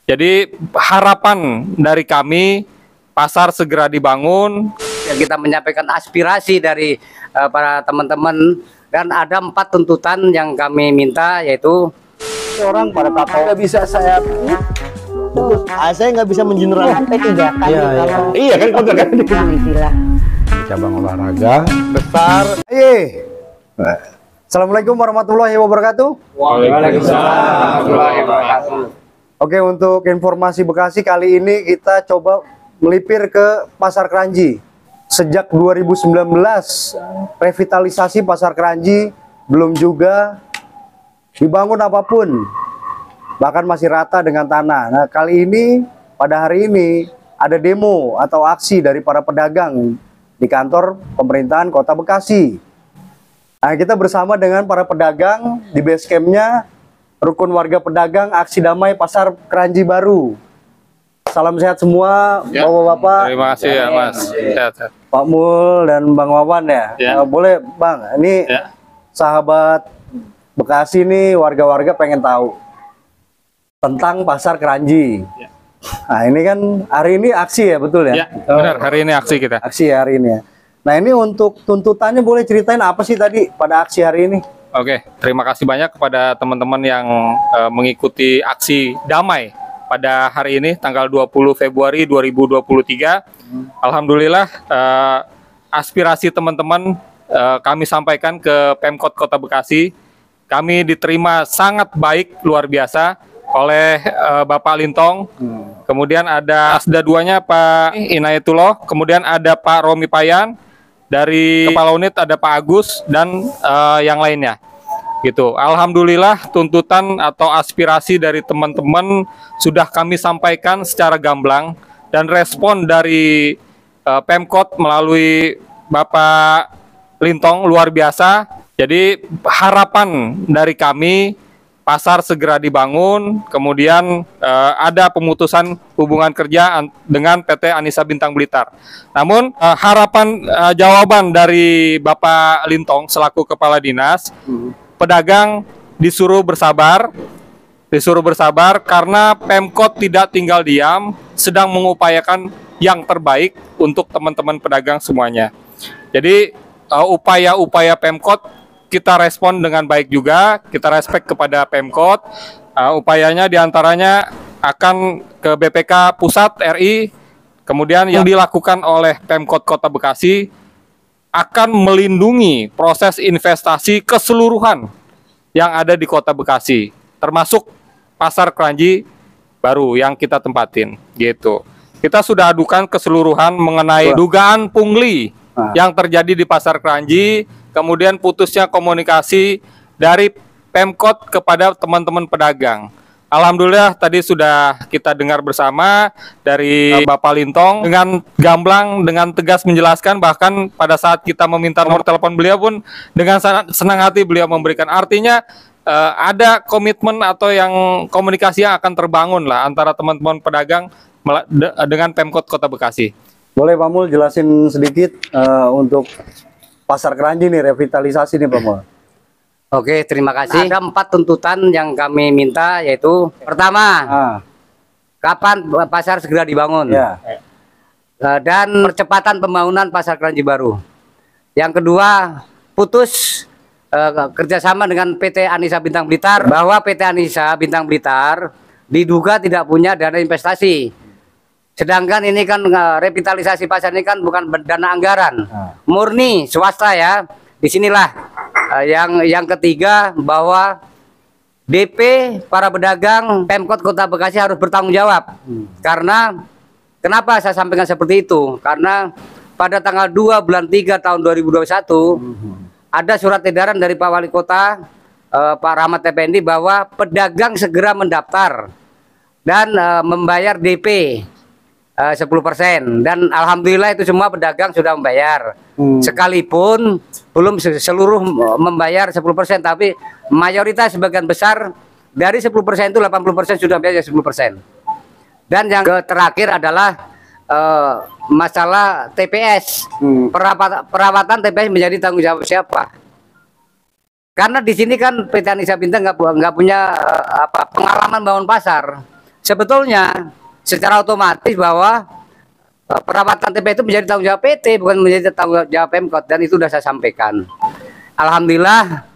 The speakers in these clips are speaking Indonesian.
Jadi harapan dari kami pasar segera dibangun. Ya, kita menyampaikan aspirasi dari para teman-teman dan ada 4 tuntutan yang kami minta, yaitu orang pada tahu nggak bisa saya nggak bisa mengeneral sampai 3 kali kalau iya kan kalau kan gila. cabang olahraga besar. Assalamualaikum warahmatullahi wabarakatuh. Waalaikumsalam warahmatullahi wabarakatuh. Oke, untuk informasi Bekasi kali ini kita coba melipir ke Pasar Kranji. Sejak 2019 revitalisasi Pasar Kranji belum juga dibangun apapun, bahkan masih rata dengan tanah. Nah, kali ini pada hari ini ada demo atau aksi dari para pedagang di kantor pemerintahan Kota Bekasi. Nah, kita bersama dengan para pedagang di base campnya Rukun Warga Pedagang Aksi Damai Pasar Kranji Baru. Salam sehat semua, Ya, Bapak-bapak. terima kasih ya Mas. Sehat-sehat. Pak Mul dan Bang Wawan ya. Ya. Boleh Bang, ini Ya. sahabat Bekasi nih, warga-warga pengen tahu tentang Pasar Kranji. Ya. Nah, ini kan hari ini aksi ya, betul ya? Ya, benar, hari ini aksi kita. Aksi ya hari ini ya. Nah, ini untuk tuntutannya boleh ceritain apa sih tadi pada aksi hari ini? Oke, terima kasih banyak kepada teman-teman yang mengikuti aksi damai pada hari ini tanggal 20 Februari 2023. Alhamdulillah aspirasi teman-teman kami sampaikan ke Pemkot Kota Bekasi. Kami diterima sangat baik, luar biasa oleh Bapak Lintong. Kemudian ada Asda 2-nya Pak Inayatullah, kemudian ada Pak Romi Payan, dari Kepala Unit ada Pak Agus dan yang lainnya. Gitu. Alhamdulillah tuntutan atau aspirasi dari teman-teman sudah kami sampaikan secara gamblang dan respon dari Pemkot melalui Bapak Lintong luar biasa. Jadi harapan dari kami pasar segera dibangun, kemudian ada pemutusan hubungan kerja dengan PT Anissa Bintang Blitar. Namun harapan jawaban dari Bapak Lintong selaku Kepala Dinas, pedagang disuruh bersabar karena Pemkot tidak tinggal diam, sedang mengupayakan yang terbaik untuk teman-teman pedagang semuanya. Jadi upaya-upaya Pemkot kita respon dengan baik juga, kita respect kepada Pemkot. Upayanya diantaranya akan ke BPK Pusat RI, kemudian yang dilakukan oleh Pemkot Kota Bekasi akan melindungi proses investasi keseluruhan yang ada di Kota Bekasi, termasuk Pasar Kranji Baru yang kita tempatin, gitu. Kita sudah adukan keseluruhan mengenai dugaan pungli yang terjadi di Pasar Kranji, kemudian putusnya komunikasi dari Pemkot kepada teman-teman pedagang. Alhamdulillah tadi sudah kita dengar bersama dari Bapak Lintong dengan gamblang, dengan tegas menjelaskan, bahkan pada saat kita meminta nomor telepon beliau pun dengan senang hati beliau memberikan. Artinya ada komitmen atau yang komunikasi yang akan terbangun lah antara teman-teman pedagang dengan Pemkot Kota Bekasi. Boleh Pak Mul jelasin sedikit untuk Pasar Kranji nih, revitalisasi nih Pak Mul. Oke, terima kasih. Ada 4 tuntutan yang kami minta, yaitu pertama, kapan pasar segera dibangun, dan percepatan pembangunan Pasar Kranji Baru. Yang kedua, putus kerjasama dengan PT Anissa Bintang Blitar, bahwa PT Anissa Bintang Blitar diduga tidak punya dana investasi. Sedangkan ini kan revitalisasi pasar ini kan bukan dana anggaran, murni swasta ya. Disinilah yang ketiga, bahwa DP para pedagang Pemkot Kota Bekasi harus bertanggung jawab. Karena kenapa saya sampaikan seperti itu? Karena pada tanggal 2 bulan 3 tahun 2021 ada surat edaran dari Pak Wali Kota Pak Rahmat Effendi bahwa pedagang segera mendaftar dan membayar DP 10%, dan alhamdulillah itu semua pedagang sudah membayar. Sekalipun belum seluruh membayar 10%, tapi mayoritas sebagian besar dari 10% itu 80% sudah bayar 10%. Dan yang terakhir adalah masalah TPS. Perawatan TPS menjadi tanggung jawab siapa? Karena di sini kan PT Anissa Bintang nggak punya pengalaman bangun pasar. sebetulnya secara otomatis bahwa perawatan TPA itu menjadi tanggung jawab PT, bukan menjadi tanggung jawab Pemkot, dan itu sudah saya sampaikan. Alhamdulillah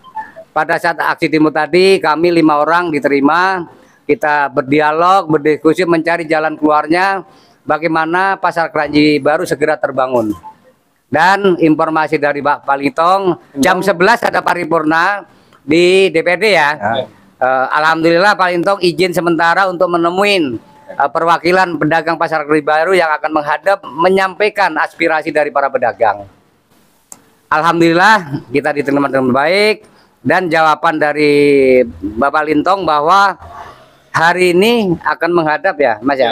pada saat aksi demo tadi kami 5 orang diterima, kita berdialog, berdiskusi, mencari jalan keluarnya bagaimana Pasar Kranji Baru segera terbangun. Dan informasi dari Pak Palintong, jam 11 ada paripurna di DPD ya. Alhamdulillah Palintong izin sementara untuk menemuin perwakilan pedagang Pasar Kranji Baru yang akan menghadap menyampaikan aspirasi dari para pedagang. Alhamdulillah kita diterima dengan baik, dan jawaban dari Bapak Lintong bahwa hari ini akan menghadap ya Mas ya,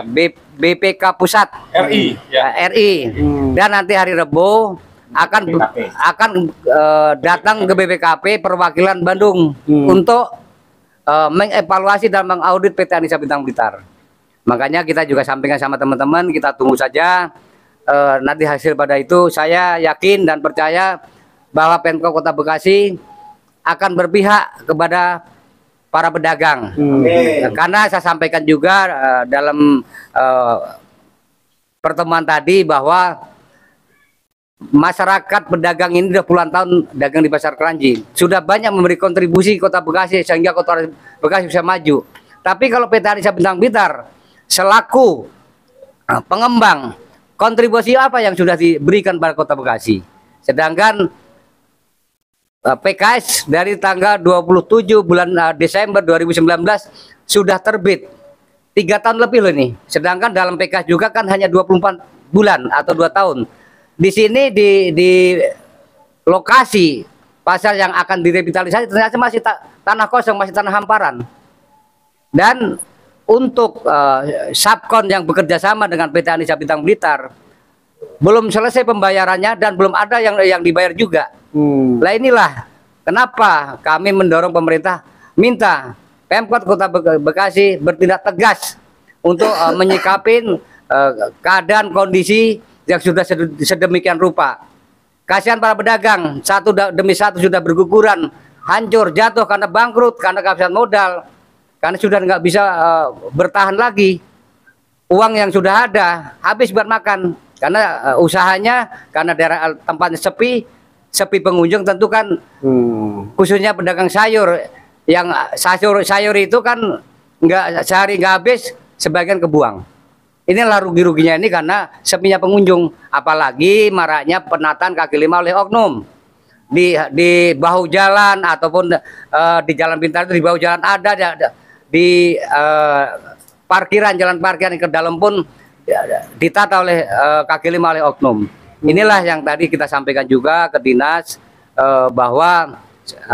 BPK Pusat RI ya. RI. Dan nanti hari Rebo akan datang ke BPKP perwakilan Bandung untuk mengevaluasi dan mengaudit PT Anissa Bintang Blitar. Makanya kita juga sampaikan sama teman-teman, kita tunggu saja nanti hasil pada itu. Saya yakin dan percaya bahwa Pemkot Kota Bekasi akan berpihak kepada para pedagang. Karena saya sampaikan juga dalam pertemuan tadi bahwa masyarakat pedagang ini sudah puluhan tahun dagang di Pasar Kranji, sudah banyak memberi kontribusi Kota Bekasi sehingga Kota Bekasi bisa maju. Tapi kalau PT Anissa Bintang Blitar selaku pengembang, kontribusi apa yang sudah diberikan pada Kota Bekasi? Sedangkan PKS dari tanggal 27 bulan Desember 2019 sudah terbit 3 tahun lebih loh ini. Sedangkan dalam PKS juga kan hanya 24 bulan atau 2 tahun. Di sini di lokasi pasar yang akan direvitalisasi ternyata masih tanah kosong, masih tanah hamparan. Dan untuk Subkon yang bekerja sama dengan PT Anissa Bintang Blitar belum selesai pembayarannya dan belum ada yang dibayar juga. Lah inilah kenapa kami mendorong pemerintah minta Pemkot Kota Bekasi bertindak tegas untuk menyikapin keadaan kondisi yang sudah sedemikian rupa. Kasihan para pedagang, satu demi satu sudah berguguran, hancur, jatuh karena bangkrut, karena kehabisan modal, karena sudah nggak bisa bertahan lagi. Uang yang sudah ada habis buat makan, karena usahanya, karena daerah tempatnya sepi pengunjung tentu kan, khususnya pedagang sayur, yang sayur itu kan nggak sehari nggak habis, sebagian kebuang. Inilah rugi-ruginya ini karena sepinya pengunjung, apalagi maraknya penataan kaki lima oleh oknum di bahu jalan ataupun di jalan pintar itu, di bahu jalan ada di parkiran, jalan parkiran ke dalam pun ditata oleh kaki lima oleh oknum. Inilah yang tadi kita sampaikan juga ke dinas, bahwa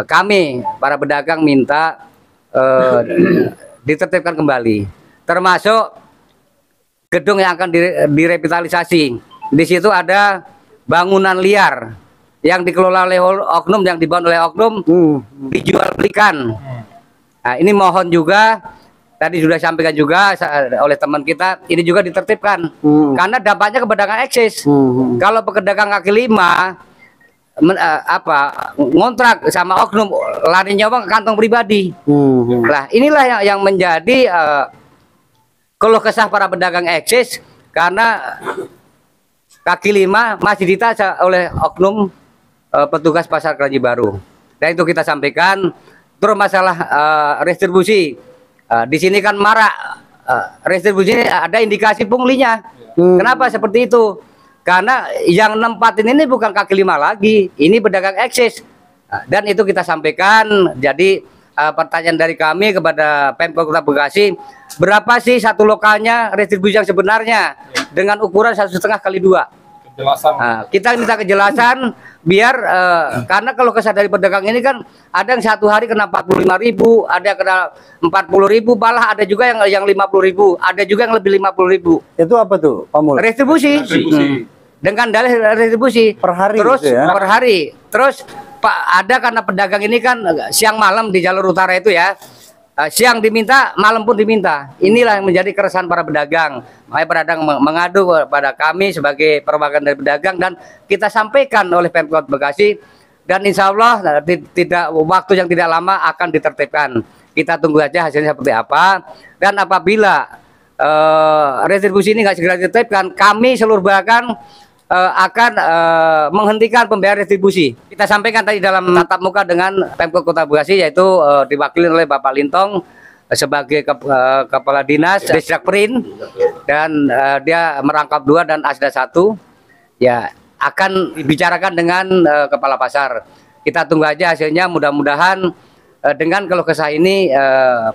kami para pedagang minta ditertibkan kembali, termasuk gedung yang akan direvitalisasi. Di situ ada bangunan liar yang dikelola oleh oknum, yang dibangun oleh oknum, dijual belikan. Nah, ini mohon juga, tadi sudah sampaikan juga oleh teman kita, ini juga ditertibkan, karena dampaknya ke pedagang eksis. Kalau pedagang kaki lima ngontrak sama oknum, larinya uang ke kantong pribadi. Nah, inilah yang menjadi keluh kesah para pedagang eksis, karena kaki lima masih ditata oleh oknum petugas Pasar Kranji Baru. Dan itu kita sampaikan. Terus masalah restribusi, di sini kan marak restribusi, ada indikasi punglinya. Kenapa seperti itu? Karena yang nempatin ini bukan kaki lima lagi, ini pedagang eksis. Dan itu kita sampaikan. Jadi pertanyaan dari kami kepada Pemkot Kota Bekasi, berapa sih satu lokalnya restribusi yang sebenarnya dengan ukuran 1,5 kali 2? Kita minta kejelasan biar karena kalau kesal dari pedagang ini kan ada yang satu hari kena 45.000, ada yang kena 40.000, malah ada juga yang 50.000, ada juga yang lebih 50.000. Itu apa tuh, Pak Mul? Restribusi. Dengan dalih restribusi per hari, terus gitu ya? Per hari. Terus Pak, ada karena pedagang ini kan siang malam di jalur utara itu ya, siang diminta, malam pun diminta. Inilah yang menjadi keresahan para pedagang. Makanya pedagang mengadu pada kami sebagai perwakilan dari pedagang, dan kita sampaikan oleh Pemkot Bekasi, dan insya Allah tidak waktu yang tidak lama akan ditertibkan. Kita tunggu aja hasilnya seperti apa. Dan apabila retribusi ini nggak segera ditertibkan, kami seluruh bahkan akan menghentikan pembayaran retribusi. Kita sampaikan tadi dalam tatap muka dengan Pemkot Kota Bekasi, yaitu diwakili oleh Bapak Lintong sebagai Kepala Dinas Disdakperin, dan dia merangkap 2 dan Asda 1. Ya, akan dibicarakan dengan Kepala Pasar. Kita tunggu aja hasilnya, mudah-mudahan dengan keluh kesah ini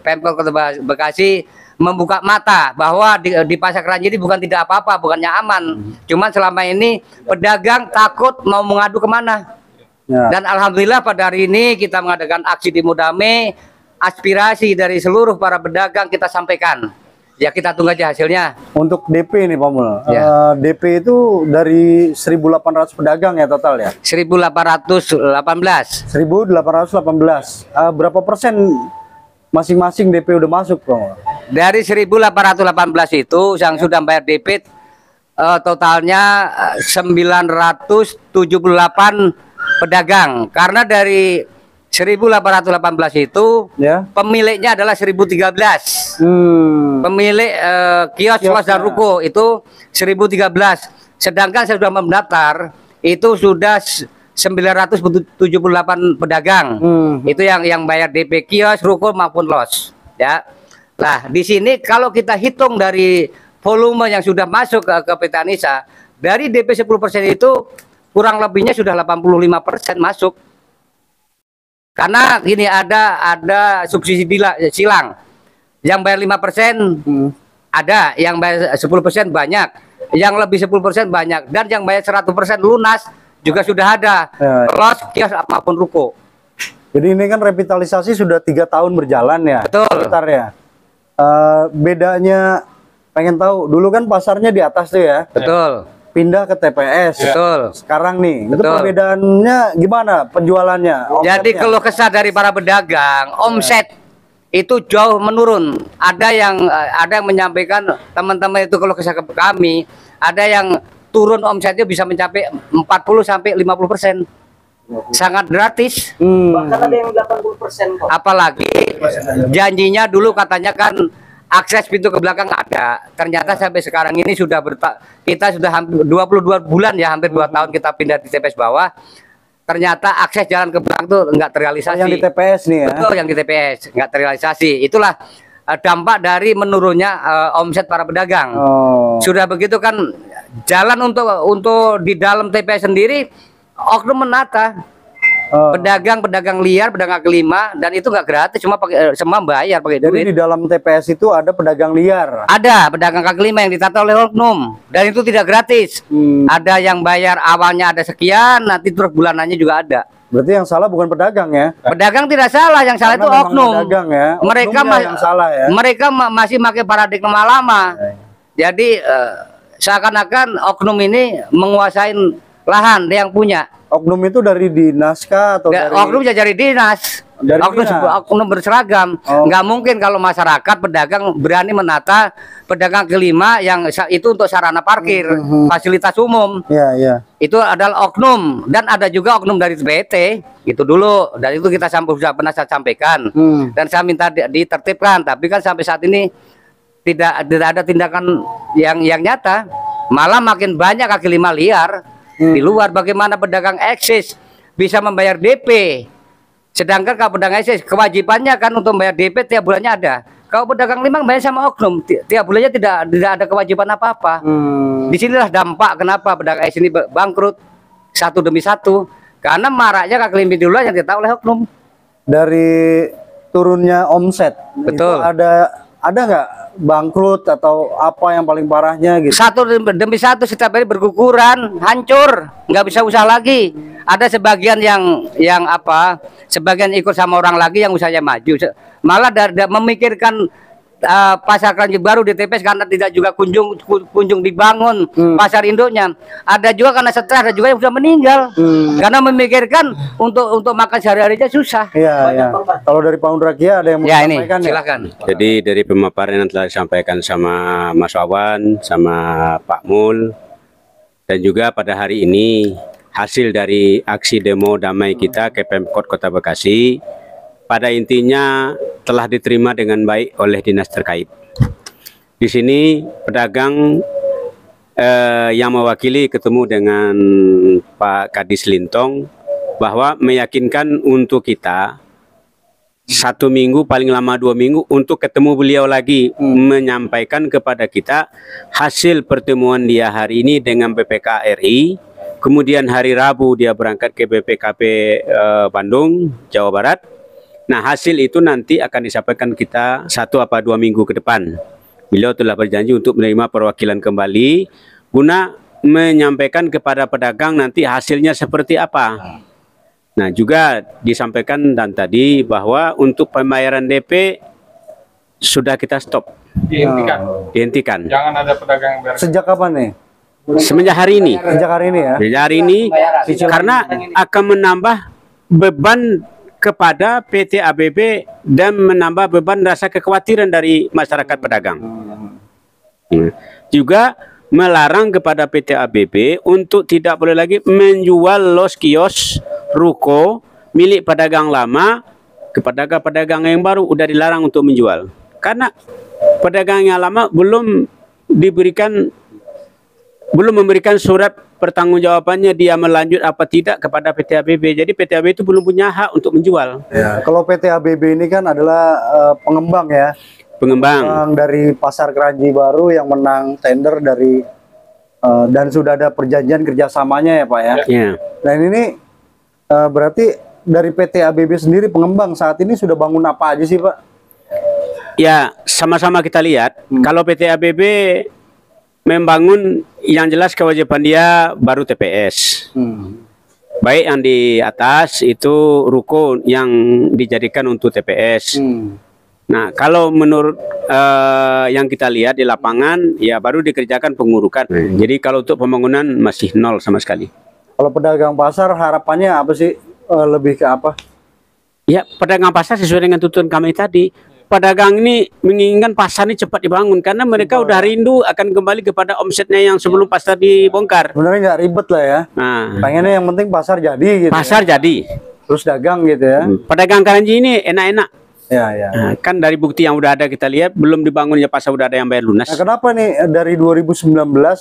Pemkot Kota Bekasi membuka mata bahwa di Pasar Kranji ini bukan tidak apa-apa, bukannya aman. Cuman selama ini pedagang takut mau mengadu kemana. Ya. Dan alhamdulillah pada hari ini kita mengadakan aksi demo damai, aspirasi dari seluruh para pedagang kita sampaikan. Ya, kita tunggu aja hasilnya. Untuk DP nih Pak Mul, Ya. DP itu dari 1.800 pedagang ya total ya? 1.818. 1.818. Berapa persen masing-masing DP udah masuk Pak Mul? Dari 1.818 itu yang sudah bayar DP totalnya 978 pedagang. Karena dari 1.818 itu ya, pemiliknya adalah 1.013. Pemilik kios dan ruko itu 1.013. Sedangkan saya sudah mendaftar itu sudah 978 pedagang. Itu yang bayar DP kios, ruko maupun los. Ya. Nah, di sini kalau kita hitung dari volume yang sudah masuk ke PT Anissa, dari DP 10% itu kurang lebihnya sudah 85% masuk. Karena gini, ada subsidi silang. Yang bayar 5% ada, yang bayar 10% banyak, yang lebih 10% banyak, dan yang bayar 100% lunas juga sudah ada. Los, kios apapun ruko. Jadi ini kan revitalisasi sudah 3 tahun berjalan ya. Betul. Sebentar ya. Bedanya pengen tahu, dulu kan pasarnya di atas tuh ya. Betul. Pindah ke TPS. Betul. Sekarang nih, itu Betul. perbedaannya gimana penjualannya? Jadi keluh kesah dari para pedagang, omset itu jauh menurun. Ada yang menyampaikan, teman-teman itu keluh kesah ke kami, ada yang turun omsetnya bisa mencapai 40 sampai 50%. Sangat gratis. Bahkan ada yang 80% kok. Apalagi janjinya dulu katanya kan akses pintu ke belakang ada. Ternyata sampai sekarang ini kita sudah hampir 22 bulan ya, hampir 2 tahun kita pindah di TPS bawah. Ternyata akses jalan ke belakang itu enggak terrealisasi. Yang di TPS nih ya. Betul, yang di TPS enggak terrealisasi. Itulah dampak dari menurunnya omset para pedagang. Sudah begitu kan jalan untuk di dalam TPS sendiri oknum menata. Pedagang liar, pedagang kaki lima, dan itu nggak gratis, cuma pakai semua bayar pakai duit. Jadi di dalam TPS itu ada pedagang liar. Ada pedagang kaki lima yang ditata oleh oknum, dan itu tidak gratis. Ada yang bayar awalnya ada sekian, nanti terus bulanannya juga ada. Berarti yang salah bukan pedagang ya? Pedagang tidak salah, yang salah itu oknum. Pedagang ya. Mereka yang salah ya. Mereka masih pakai paradigma lama. Jadi seakan-akan oknum ini menguasai lahan yang punya. Oknum itu dari dinas kah atau dari... Oknum ya dari dinas. Oknum berseragam. Nggak mungkin kalau masyarakat pedagang berani menata pedagang kelima yang itu untuk sarana parkir, fasilitas umum. Ya. Itu adalah oknum, dan ada juga oknum dari PT. Itu dulu, dan itu kita sudah pernah saya sampaikan. Dan saya minta ditertibkan, tapi kan sampai saat ini tidak ada tindakan yang nyata. Malah makin banyak kaki lima liar. Di luar, bagaimana pedagang eksis bisa membayar DP, sedangkan kalau pedagang eksis kewajibannya kan untuk membayar DP tiap bulannya ada. Kalau pedagang limang bayar sama oknum tiap bulannya tidak ada kewajiban apa-apa. Disinilah dampak kenapa pedagang eksis ini bangkrut satu demi satu, karena maraknya kaki lima dulu yang ditata oleh oknum. Dari turunnya omset, betul, itu ada nggak bangkrut atau apa yang paling parahnya gitu? Satu demi satu setiap hari berguguran, hancur, nggak bisa usaha lagi. Ada sebagian yang sebagian ikut sama orang lagi yang usahanya maju, malah memikirkan pasar Kranji baru di TPS karena tidak juga kunjung dibangun pasar induknya. Ada juga karena stres, ada juga yang sudah meninggal karena memikirkan untuk makan sehari-harinya susah. Iya. Kalau dari Pak Undrakia ada yang mau sampaikan? Silakan. Jadi dari pemaparan yang telah disampaikan sama Mas Wawan, sama Pak Mul, dan juga pada hari ini hasil dari aksi demo damai kita ke Pemkot Kota Bekasi pada intinya telah diterima dengan baik oleh dinas terkait. Di sini pedagang yang mewakili ketemu dengan Pak Kadis Lintong bahwa meyakinkan untuk kita 1 minggu paling lama 2 minggu untuk ketemu beliau lagi, menyampaikan kepada kita hasil pertemuan dia hari ini dengan BPK RI. Kemudian hari Rabu dia berangkat ke BPKP Bandung, Jawa Barat. Nah, hasil itu nanti akan disampaikan kita 1 apa 2 minggu ke depan. Beliau telah berjanji untuk menerima perwakilan kembali guna menyampaikan kepada pedagang nanti hasilnya seperti apa. Nah, juga disampaikan dan tadi bahwa untuk pembayaran DP sudah kita stop. Dihentikan. Jangan ada pedagang yang Sejak kapan nih? Semenjak hari ini. Sejak hari ini ya? Sejak hari ini, karena akan menambah beban kepada PT ABB dan menambah beban rasa kekhawatiran dari masyarakat pedagang. Juga melarang kepada PT ABB untuk tidak boleh lagi menjual los kios ruko milik pedagang lama kepada pedagang yang baru, udah dilarang untuk menjual. Karena pedagang yang lama belum memberikan surat pertanggungjawabannya dia melanjut apa tidak kepada PT ABB. Jadi PT ABB itu belum punya hak untuk menjual. Ya, kalau PT ABB ini kan adalah pengembang ya. Pengembang Dari Pasar Keranji Baru yang menang tender dari dan sudah ada perjanjian kerjasamanya ya Pak ya. ya. Dan ini berarti dari PT ABB sendiri pengembang saat ini sudah bangun apa aja sih Pak? Ya, sama-sama kita lihat. Kalau PT ABB membangun, yang jelas kewajiban dia baru TPS. Baik yang di atas itu ruko yang dijadikan untuk TPS. Nah, kalau menurut yang kita lihat di lapangan, ya baru dikerjakan pengurukan. Jadi kalau untuk pembangunan masih nol sama sekali. Kalau pedagang pasar harapannya apa sih? Lebih ke apa? Ya, pedagang pasar sesuai dengan tuntutan kami tadi. Pedagang ini menginginkan pasar ini cepat dibangun karena mereka udah rindu akan kembali kepada omsetnya yang sebelum pasar dibongkar. Sebenarnya nggak ribet lah ya. Nah, pengennya yang penting pasar jadi gitu. Pasar jadi. Terus dagang gitu ya. Pedagang Keranji ini enak-enak. Ya, ya. Nah, kan dari bukti yang udah ada kita lihat belum dibangunnya pasar udah ada yang bayar lunas. Nah, kenapa nih dari 2019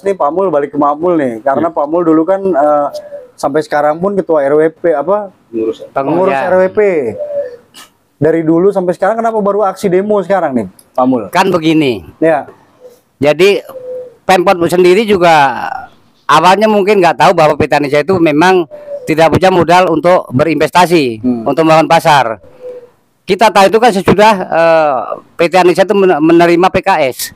nih Pak Mul balik ke Makmul nih? Karena Pak Mul dulu kan sampai sekarang pun ketua RWP apa? Pengurus RWP. Dari dulu sampai sekarang kenapa baru aksi demo sekarang nih, Pak Mul? Kan begini. Ya. Jadi Pemkot sendiri juga awalnya mungkin nggak tahu bahwa PT Anissa itu memang tidak punya modal untuk berinvestasi untuk membangun pasar. Kita tahu itu kan sesudah PT Anissa itu menerima PKS.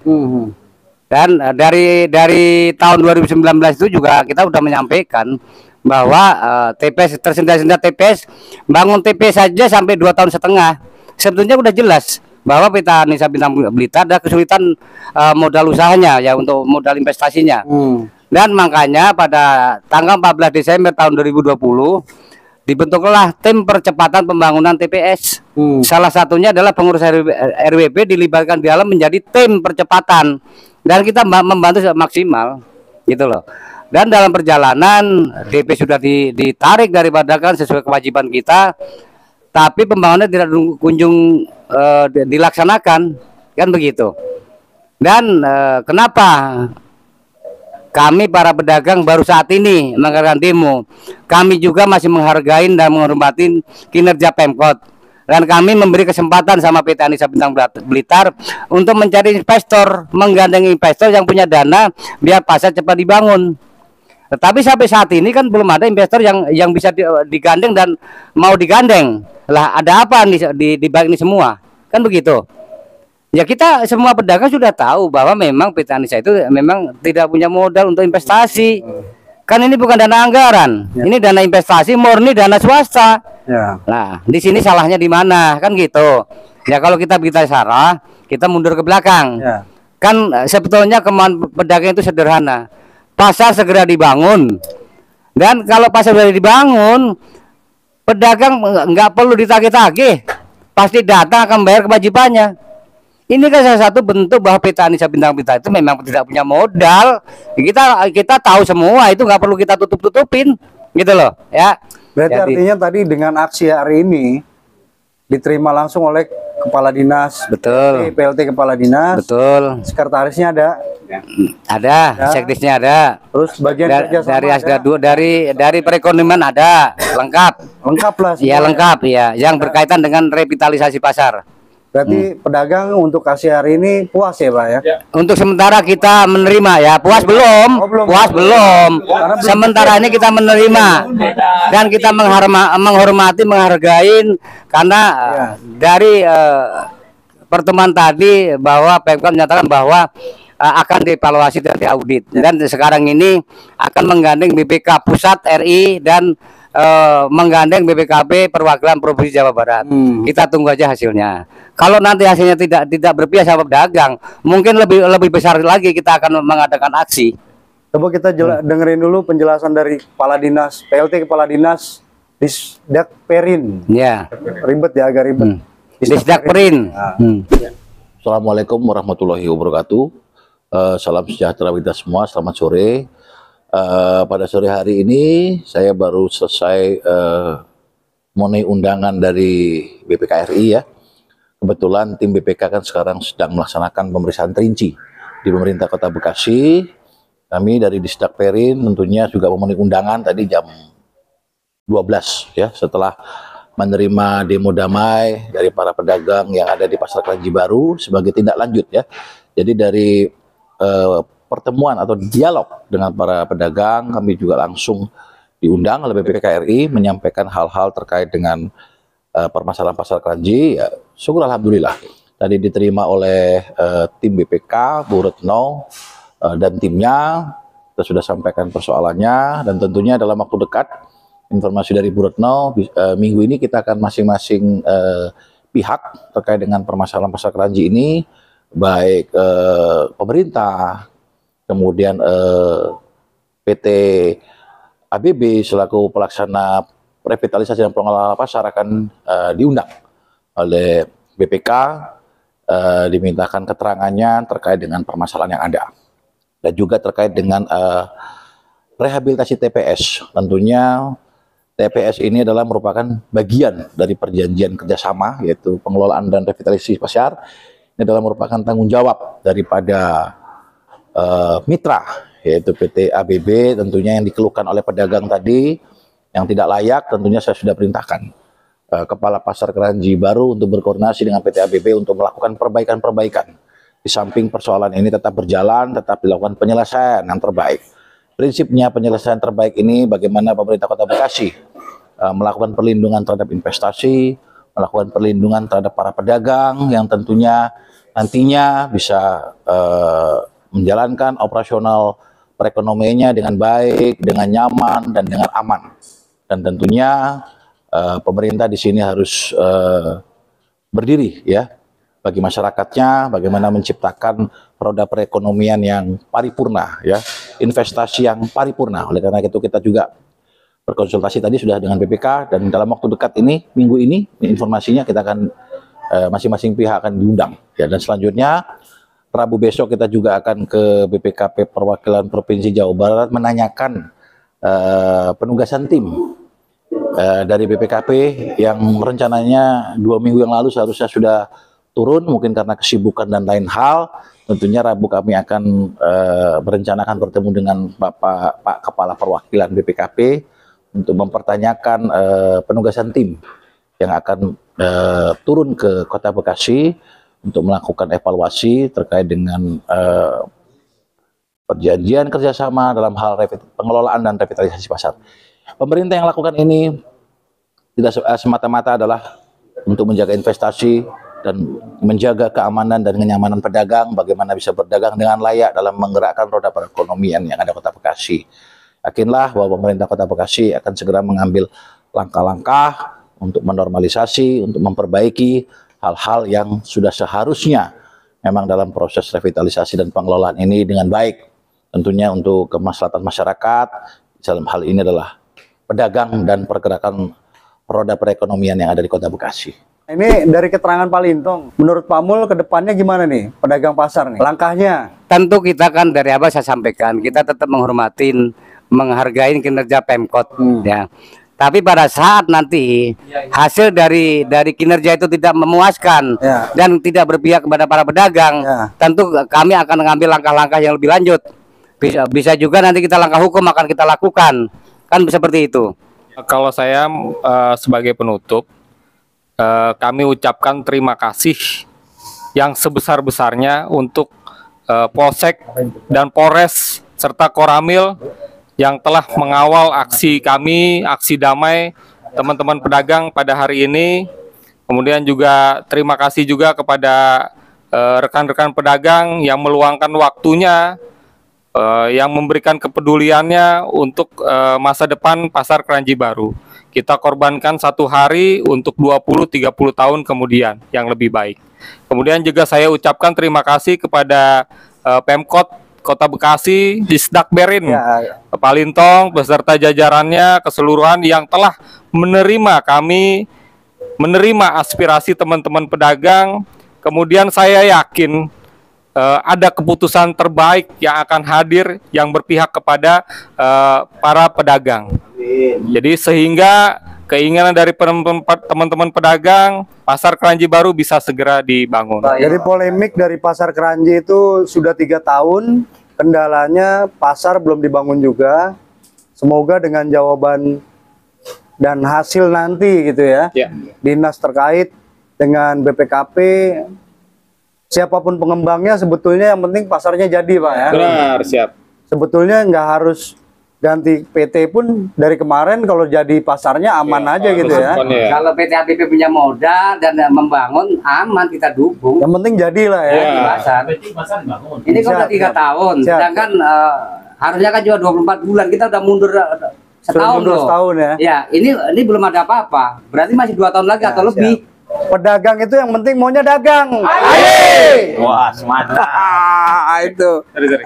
Dan dari tahun 2019 itu juga kita sudah menyampaikan bahwa TPS tersendat-sendat TPS, bangun TPS saja sampai 2,5 tahun. Sebetulnya udah jelas bahwa PT Anissa Bintang Blitar ada kesulitan modal usahanya ya untuk modal investasinya. Dan makanya pada tanggal 14 Desember tahun 2020 dibentuklah tim percepatan pembangunan TPS. Salah satunya adalah pengurus RWP dilibatkan di dalam menjadi tim percepatan dan kita membantu maksimal gitu loh. Dan dalam perjalanan DP sudah ditarik dari pedagang sesuai kewajiban kita, tapi pembangunan tidak kunjung dilaksanakan, kan begitu. Dan kenapa kami para pedagang baru saat ini mengadakan demo? Kami juga masih menghargai dan menghormati kinerja Pemkot, dan kami memberi kesempatan sama PT Anissa Bintang Blitar untuk mencari investor, menggandeng investor yang punya dana biar pasar cepat dibangun. Tetapi sampai saat ini kan belum ada investor yang bisa digandeng dan mau digandeng. Lah ada apa nih di balik ini semua? Kan begitu. Ya kita semua pedagang sudah tahu bahwa memang PT Anissa itu memang tidak punya modal untuk investasi. Kan ini bukan dana anggaran. Ini dana investasi murni dana swasta. Nah, di sini salahnya di mana? Kan gitu. Ya kalau kita salah, kita mundur ke belakang. Kan sebetulnya kemauan pedagang itu sederhana. Pasar segera dibangun, dan kalau pasar sudah dibangun, pedagang nggak perlu ditagih-tagih, pasti datang akan bayar kewajibannya. Ini kan salah satu bentuk bahwa PT Anissa Bintang Blitar itu memang tidak punya modal. Kita tahu semua itu, nggak perlu kita tutup-tutupin, gitu loh. Ya. Berarti artinya tadi dengan aksi hari ini diterima langsung oleh kepala dinas, Betul. PLT kepala dinas, Betul. sekretarisnya ada, Sekdisnya ada. terus bagian kerjasama Dari ada. dari perekonomian ada, lengkap. Lengkap lah Ya semuanya. lengkap ya, yang berkaitan dengan revitalisasi pasar. Berarti pedagang untuk kasih hari ini puas ya Pak ya? Untuk sementara kita menerima ya, puas belum? Oh, belum. Puas belum. Sementara ini kita menerima dan kita menghormati, menghargai karena dari pertemuan tadi bahwa Pemkot menyatakan bahwa akan dievaluasi dan diaudit, dan sekarang ini akan menggandeng BPK Pusat RI dan menggandeng BPKP perwakilan Provinsi Jawa Barat. Kita tunggu aja hasilnya. Kalau nanti hasilnya tidak berpihak sama pedagang, mungkin lebih besar lagi kita akan mengadakan aksi. Coba kita dengerin dulu penjelasan dari Kepala Dinas, PLT Kepala Dinas Disdak Perin. Ya. Ribet ya, agak ribet. Disdak Perin. Assalamualaikum warahmatullahi wabarakatuh. Salam sejahtera kita semua. Selamat sore. Pada sore hari ini saya baru selesai memenuhi undangan dari BPK RI ya. Kebetulan tim BPK kan sekarang sedang melaksanakan pemeriksaan terinci di pemerintah Kota Bekasi. Kami dari Disdak Perin tentunya juga memenuhi undangan tadi jam 12 ya, setelah menerima demo damai dari para pedagang yang ada di Pasar Kranji Baru sebagai tindak lanjut ya. Jadi dari pertemuan atau dialog dengan para pedagang, kami juga langsung diundang oleh BPK RI menyampaikan hal-hal terkait dengan permasalahan Pasar Kranji. Ya, syukur alhamdulillah tadi diterima oleh tim BPK, Bu Retno dan timnya. Kita sudah sampaikan persoalannya, dan tentunya dalam waktu dekat informasi dari Bu Retno, minggu ini kita akan masing-masing pihak terkait dengan permasalahan Pasar Kranji ini, baik pemerintah, kemudian PT ABB selaku pelaksana revitalisasi dan pengelola pasar akan diundang oleh BPK, dimintakan keterangannya terkait dengan permasalahan yang ada, dan juga terkait dengan rehabilitasi TPS. Tentunya TPS ini adalah merupakan bagian dari perjanjian kerjasama, yaitu pengelolaan dan revitalisasi pasar. Ini adalah merupakan tanggung jawab daripada mitra, yaitu PT ABB, tentunya yang dikeluhkan oleh pedagang tadi yang tidak layak. Tentunya saya sudah perintahkan Kepala Pasar Kranji Baru untuk berkoordinasi dengan PT ABB untuk melakukan perbaikan-perbaikan. Di samping persoalan ini tetap berjalan, tetap dilakukan penyelesaian yang terbaik. Prinsipnya penyelesaian terbaik ini bagaimana pemerintah Kota Bekasi melakukan perlindungan terhadap investasi, melakukan perlindungan terhadap para pedagang yang tentunya nantinya bisa menjalankan operasional perekonomiannya dengan baik, dengan nyaman, dan dengan aman. Dan tentunya pemerintah di sini harus berdiri ya bagi masyarakatnya, bagaimana menciptakan roda perekonomian yang paripurna ya, investasi yang paripurna. Oleh karena itu kita juga berkonsultasi tadi sudah dengan BPK, dan dalam waktu dekat ini, minggu ini informasinya kita akan masing-masing pihak akan diundang ya. Dan selanjutnya Rabu besok kita juga akan ke BPKP perwakilan Provinsi Jawa Barat menanyakan penugasan tim dari BPKP yang rencananya 2 minggu yang lalu seharusnya sudah turun, mungkin karena kesibukan dan lain hal. Tentunya Rabu kami akan berencanakan bertemu dengan Pak Kepala Perwakilan BPKP untuk mempertanyakan penugasan tim yang akan turun ke Kota Bekasi untuk melakukan evaluasi terkait dengan perjanjian kerjasama dalam hal pengelolaan dan revitalisasi pasar. Pemerintah yang lakukan ini tidak semata-mata adalah untuk menjaga investasi dan menjaga keamanan dan kenyamanan pedagang, bagaimana bisa berdagang dengan layak dalam menggerakkan roda perekonomian yang ada Kota Bekasi. Yakinlah bahwa pemerintah Kota Bekasi akan segera mengambil langkah-langkah untuk menormalisasi, untuk memperbaiki hal-hal yang sudah seharusnya memang dalam proses revitalisasi dan pengelolaan ini dengan baik. Tentunya untuk kemaslahatan masyarakat, dalam hal ini adalah pedagang dan pergerakan roda perekonomian yang ada di Kota Bekasi. Ini dari keterangan Pak Lintong, menurut Pak Mul ke depannya gimana nih pedagang pasar nih? Langkahnya? Tentu kita kan dari apa saya sampaikan, kita tetap menghargai kinerja Pemkot ya. Tapi pada saat nanti hasil dari kinerja itu tidak memuaskan dan tidak berpihak kepada para pedagang, tentu kami akan mengambil langkah-langkah yang lebih lanjut. Bisa juga nanti kita langkah hukum akan kita lakukan, kan seperti itu. Kalau saya sebagai penutup, kami ucapkan terima kasih yang sebesar-besarnya untuk Polsek dan Polres serta Koramil yang telah mengawal aksi kami, aksi damai teman-teman pedagang pada hari ini. Kemudian juga terima kasih juga kepada rekan-rekan pedagang yang meluangkan waktunya, yang memberikan kepeduliannya untuk masa depan Pasar Kranji Baru. Kita korbankan 1 hari untuk 20-30 tahun kemudian yang lebih baik. Kemudian juga saya ucapkan terima kasih kepada Pemkot Kota Bekasi, Disdak Berin, Pak Lintong beserta jajarannya keseluruhan yang telah menerima kami, menerima aspirasi teman-teman pedagang. Kemudian saya yakin ada keputusan terbaik yang akan hadir yang berpihak kepada para pedagang. Jadi sehingga keinginan dari teman-teman pedagang, Pasar Kranji Baru bisa segera dibangun. Jadi polemik dari Pasar Kranji itu sudah 3 tahun, kendalanya pasar belum dibangun juga. Semoga dengan jawaban dan hasil nanti gitu ya, dinas terkait dengan BPKP, siapapun pengembangnya sebetulnya yang penting pasarnya jadi Pak ya. Benar, siap. Sebetulnya nggak harus ganti PT pun dari kemarin kalau jadi pasarnya aman aja gitu ya. Kalau PT ABP punya modal dan membangun aman kita dukung. Yang penting jadilah ya. Ini kan udah 3 tahun, sedangkan harusnya kan juga 24 bulan, kita udah mundur setahun loh. Setahun ya. Ya, ini belum ada apa-apa. Berarti masih 2 tahun lagi atau lebih. Pedagang itu yang penting maunya dagang. Ayo! Wah, mantap. Itu. Sorry.